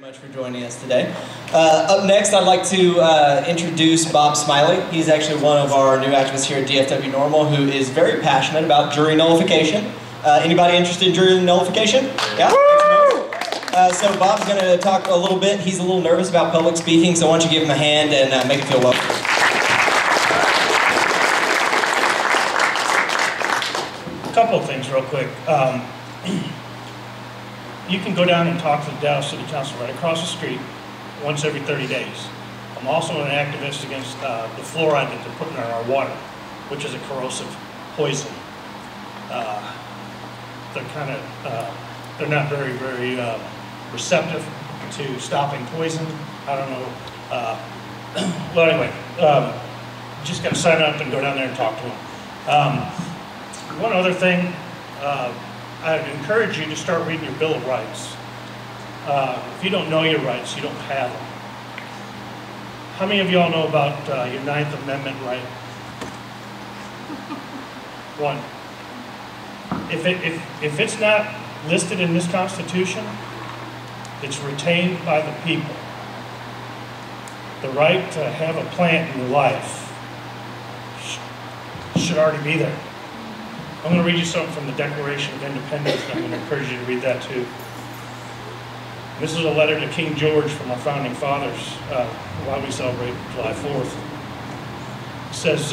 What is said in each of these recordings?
much for joining us today. Up next, I'd like to introduce Bob Smiley. He's actually one of our new activists here at DFW NORML who is very passionate about jury nullification. Anybody interested in jury nullification? Yeah? So Bob's going to talk a little bit. He's a little nervous about public speaking, so why don't you give him a hand and make him feel welcome. A couple of things real quick. You can go down and talk to the Dallas City Council right across the street once every 30 days. I'm also an activist against the fluoride that they're putting in our water, which is a corrosive poison. They're not very receptive to stopping poison. I don't know. Well, anyway, just got to sign up and go down there and talk to them. One other thing. I'd encourage you to start reading your Bill of Rights. If you don't know your rights, you don't have them. How many of y'all know about your 9th Amendment right? One. If it's not listed in this Constitution, it's retained by the people. The right to have a plant in your life should already be there. I'm going to read you something from the Declaration of Independence, and I'm going to encourage you to read that too. This is a letter to King George from our founding fathers while we celebrate July 4th. It says,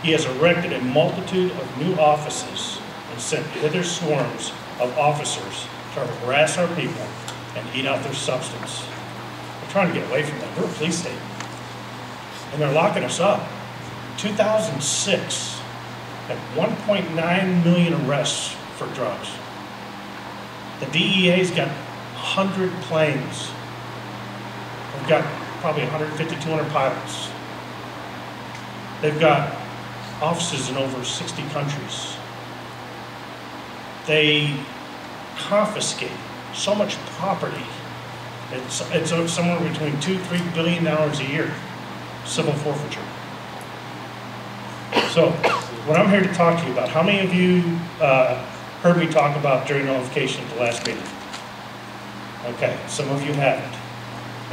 he has erected a multitude of new offices and sent hither swarms of officers to harass our people and eat out their substance. We're trying to get away from that. We're a police state. And they're locking us up. 2006. At 1.9 million arrests for drugs. The DEA's got 100 planes. They've got probably 150, 200 pilots. They've got offices in over 60 countries. They confiscate so much property. It's somewhere between $2–3 billion a year, civil forfeiture. So, what I'm here to talk to you about, how many of you heard me talk about jury nullification at the last meeting? Okay, some of you haven't.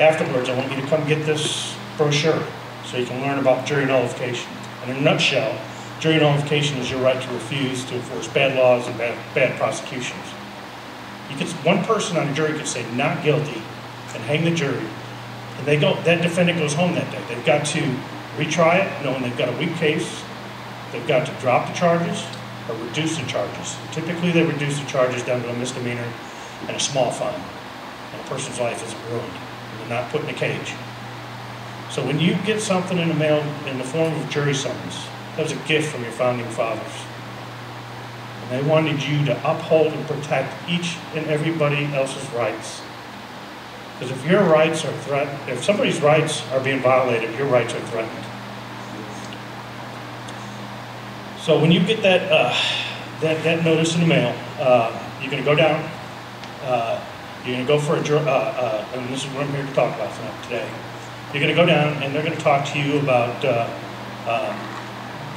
Afterwards, I want you to come get this brochure so you can learn about jury nullification. In a nutshell, jury nullification is your right to refuse to enforce bad laws and bad prosecutions. One person on a jury could say not guilty and hang the jury, and that defendant goes home that day. They've got to retry it, knowing they've got a weak case. They've got to drop the charges or reduce the charges. Typically, they reduce the charges down to a misdemeanor and a small fine. And a person's life is ruined. And they're not put in a cage. So when you get something in the mail in the form of a jury summons, that was a gift from your founding fathers. And they wanted you to uphold and protect each and everybody else's rights. Because if your rights are threatened, if somebody's rights are being violated, your rights are threatened. So when you get that notice in the mail, you're going to go down, you're going to go for a jury, and this is what I'm here to talk about today. You're going to go down and they're going to talk to you about,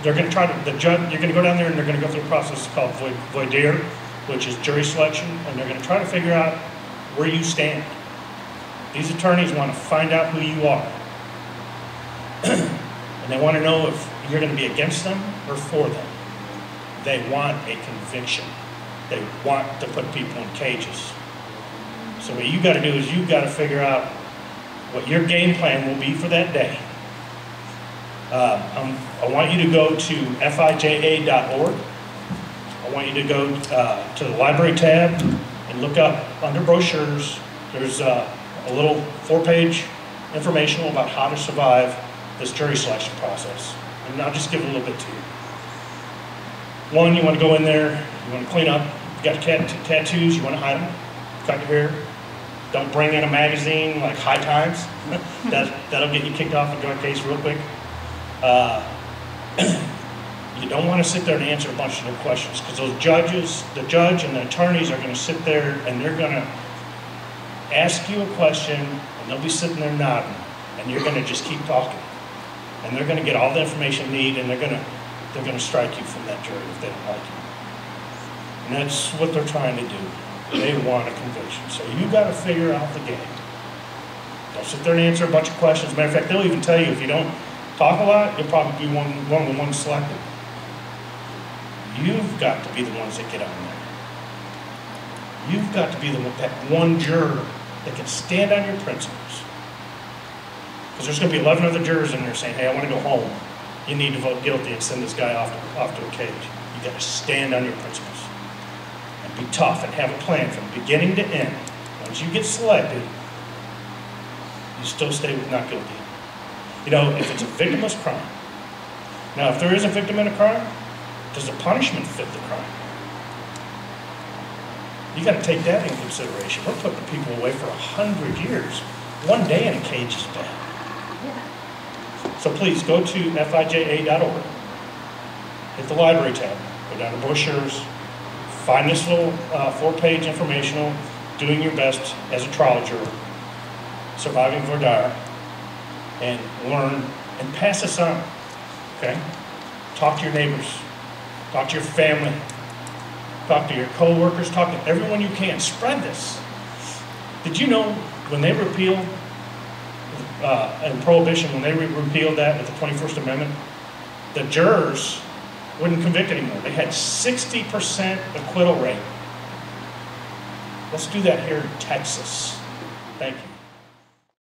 they're going to try to, you're going to go down there and they're going to go through a process called voir dire, which is jury selection, and they're going to try to figure out where you stand. These attorneys want to find out who you are. And they want to know if you're going to be against them or for them. They want a conviction. They want to put people in cages. So what you got to do is you got to figure out what your game plan will be for that day. I want you to go to fija.org. I want you to go to the library tab and look up under brochures. There's a little 4-page informational about how to survive this jury selection process. And I'll just give a little bit to you. One, you want to go in there, you want to clean up. You got tattoos, you want to hide them. Cut your hair. Don't bring in a magazine like High Times. That'll get you kicked off a drug case real quick. You don't want to sit there and answer a bunch of their questions, because those judges, the judge and the attorneys are going to sit there and they're going to ask you a question and they'll be sitting there nodding and you're going to just keep talking. And they're going to get all the information they need, and they're going to strike you from that jury if they don't like you. And that's what they're trying to do. They want a conviction. So you got to figure out the game. Don't sit there and answer a bunch of questions. Matter of fact, they'll even tell you if you don't talk a lot, you'll probably be one of the ones selected. You've got to be the ones that get on there. You've got to be that one juror that can stand on your principles. Because there's going to be 11 other jurors in there saying, hey, I want to go home. You need to vote guilty and send this guy off to a cage. You've got to stand on your principles. And be tough and have a plan from beginning to end. Once you get selected, you still stay with not guilty. You know, if it's a victimless crime. Now, if there is a victim in a crime, does the punishment fit the crime? You got to take that into consideration. We're putting people away for 100 years. One day in a cage is bad. So please go to fija.org, hit the library tab, go down to brochures, find this little 4-page informational, doing your best as a trial juror, surviving voir dire, and learn and pass this on, okay? Talk to your neighbors, talk to your family, talk to your co-workers, talk to everyone you can. Spread this. Did you know when they repealed and Prohibition, when they repealed that with the 21st Amendment, the jurors wouldn't convict anymore. They had 60% acquittal rate. Let's do that here in Texas. Thank you.